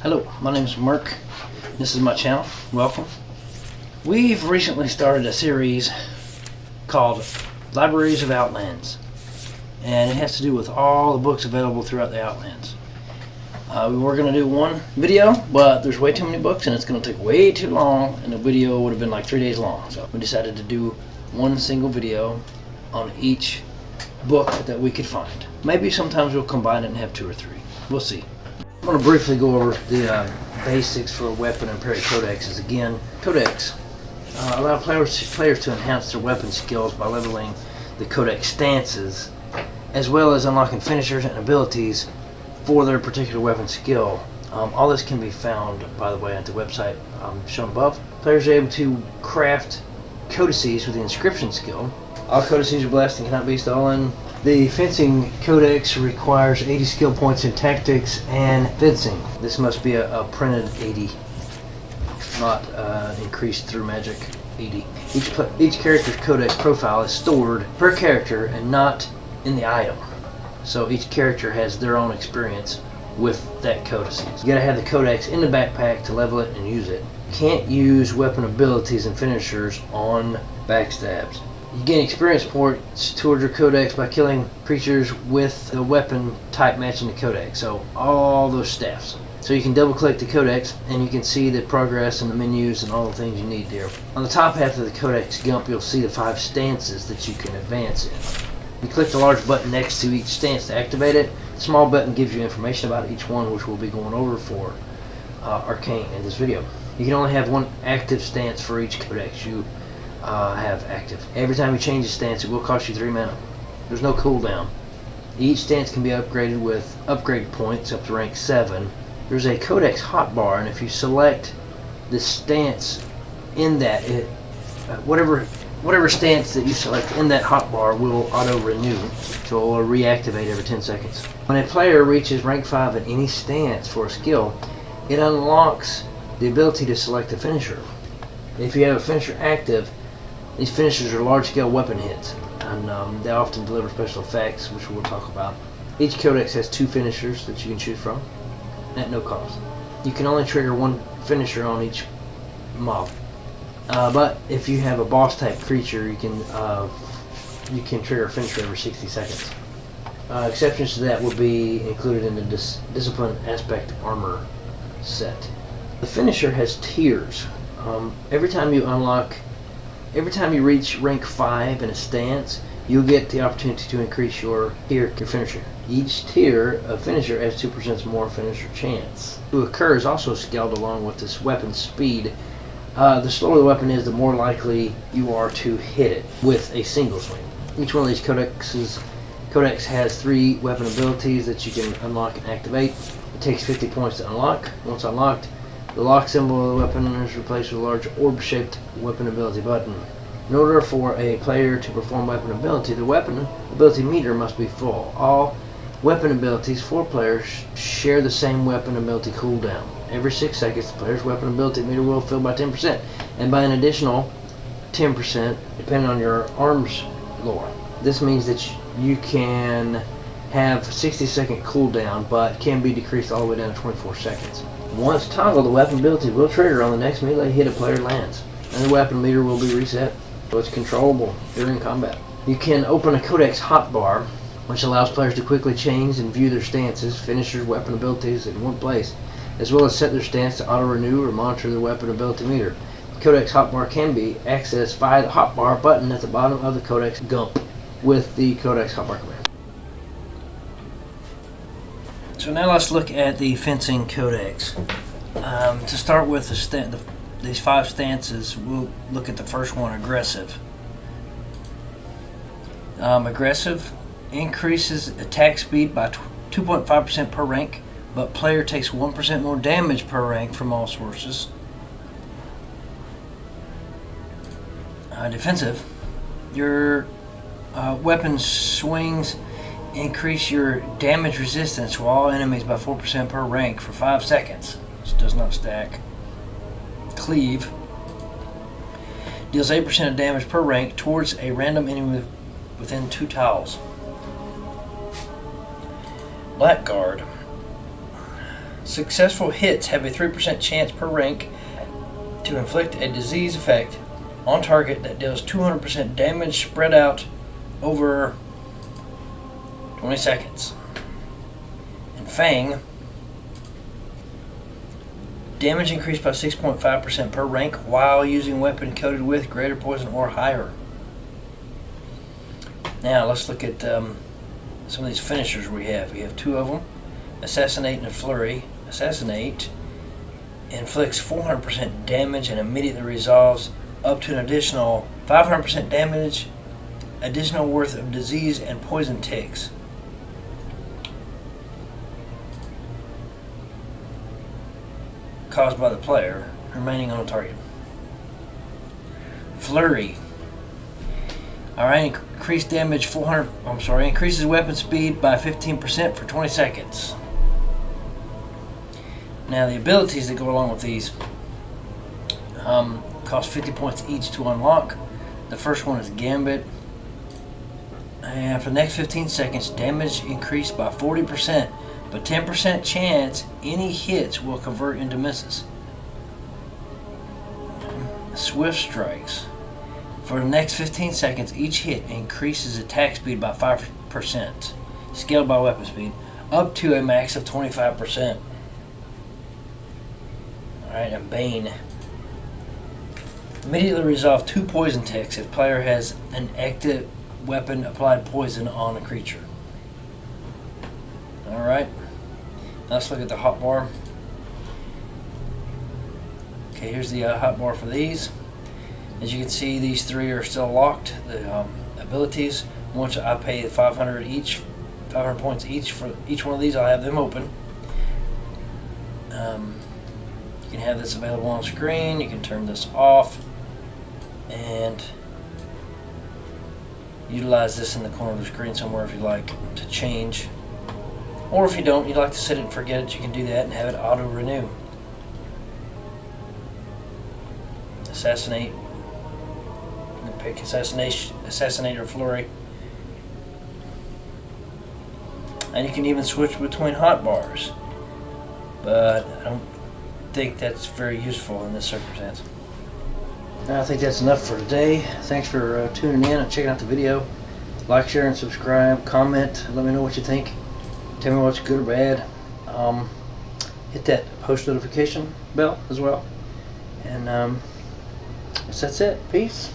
Hello, my name is Merk. This is my channel. Welcome. We've recently started a series called Libraries of Outlands, and it has to do with all the books available throughout the Outlands. We were going to do one video, but there's way too many books and it's going to take way too long, and the video would have been like 3 days long. So we decided to do one single video on each book that we could find. Maybe sometimes we'll combine it and have 2 or 3. We'll see. I'm going to briefly go over the basics for weapon and parry codexes. Again, codex allow players to enhance their weapon skills by leveling the codex stances, as well as unlocking finishers and abilities for their particular weapon skill. All this can be found, by the way, at the website shown above. Players are able to craft codices with the inscription skill. All codices are blessed and cannot be stolen. The fencing codex requires 80 skill points in tactics and fencing. This must be a printed 80, not increased through magic 80. Each character's codex profile is stored per character and not in the item. So each character has their own experience with that codex. You gotta have the codex in the backpack to level it and use it. You can't use weapon abilities and finishers on backstabs. You gain experience points towards your codex by killing creatures with the weapon type matching the codex. So all those staffs. So you can double click the codex and you can see the progress and the menus and all the things you need there. On the top half of the codex gump, you'll see the 5 stances that you can advance in. You click the large button next to each stance to activate it. The small button gives you information about each one, which we'll be going over for Arcane in this video. You can only have one active stance for each codex you have active. Every time you change a stance, it will cost you 3 mana. There's no cooldown. Each stance can be upgraded with upgrade points up to rank 7. There's a codex hotbar, and if you select the stance in that, whatever stance that you select in that hotbar will auto renew, so it will reactivate every 10 seconds. When a player reaches rank 5 in any stance for a skill, it unlocks the ability to select a finisher. If you have a finisher active, these finishers are large-scale weapon hits, and they often deliver special effects, which we'll talk about. Each codex has 2 finishers that you can choose from, at no cost. You can only trigger 1 finisher on each mob, but if you have a boss-type creature, you can trigger a finisher every 60 seconds. Exceptions to that will be included in the Discipline Aspect Armor set. The finisher has tiers. Every time you reach rank 5 in a stance, you'll get the opportunity to increase your finisher. Each tier of finisher adds 2% more finisher chance. To occur is also scaled along with this weapon speed. The slower the weapon is, the more likely you are to hit it with a single swing. Each one of these codex has 3 weapon abilities that you can unlock and activate. It takes 50 points to unlock. Once unlocked, the lock symbol of the weapon is replaced with a large orb-shaped weapon ability button. In order for a player to perform weapon ability, the weapon ability meter must be full. All weapon abilities for players share the same weapon ability cooldown. Every 6 seconds, the player's weapon ability meter will fill by 10%, and by an additional 10% depending on your arms lore. This means that you can have 60-second cooldown, but can be decreased all the way down to 24 seconds. Once toggled, the weapon ability will trigger on the next melee hit a player lands, and the weapon meter will be reset, so it's controllable during combat. You can open a codex hotbar, which allows players to quickly change and view their stances, finishers, weapon abilities in one place, as well as set their stance to auto-renew or monitor their weapon ability meter. The codex hotbar can be accessed via the hotbar button at the bottom of the codex gump with the codex hotbar command. So now let's look at the fencing codex. To start with these 5 stances, we'll look at the first one, aggressive. Aggressive increases attack speed by 2.5% per rank, but player takes 1% more damage per rank from all sources. Defensive, your weapon swings increase your damage resistance to all enemies by 4% per rank for 5 seconds, which does not stack. Cleave deals 8% of damage per rank towards a random enemy within 2 tiles. Blackguard Successful hits have a 3% chance per rank to inflict a disease effect on target that deals 200% damage spread out over 20 seconds. And Fang, damage increased by 6.5% per rank while using weapon coated with greater poison or higher. Now let's look at some of these finishers we have. We have two of them, Assassinate and Flurry. Assassinate inflicts 400% damage and immediately resolves up to an additional 500% damage, additional worth of disease and poison ticks. Caused by the player remaining on a target. Flurry. Alright, increased damage increases weapon speed by 15% for 20 seconds. Now the abilities that go along with these cost 50 points each to unlock. The first one is Gambit. And for the next 15 seconds, damage increased by 40%, but 10% chance any hits will convert into misses. Swift Strikes. For the next 15 seconds, each hit increases attack speed by 5%, scaled by weapon speed, up to a max of 25%. Alright, and Bane. Immediately resolve 2 poison ticks if player has an active weapon applied poison on a creature. Alright, let's look at the hotbar. Okay, here's the hotbar for these. As you can see, these 3 are still locked. The abilities, once I pay 500 points each for each one of these, I'll have them open. You can have this available on screen. You can turn this off and utilize this in the corner of the screen somewhere if you like to change. Or if you don't, you'd like to set it and forget it, you can do that and have it auto renew. Assassinate. Pick Assassinate or Flurry. And you can even switch between hotbars. But I don't think that's very useful in this circumstance. I think that's enough for today. Thanks for tuning in and checking out the video. Like, share, and subscribe. Comment. Let me know what you think. Tell me what's good or bad. Hit that post notification bell as well. And that's it. Peace.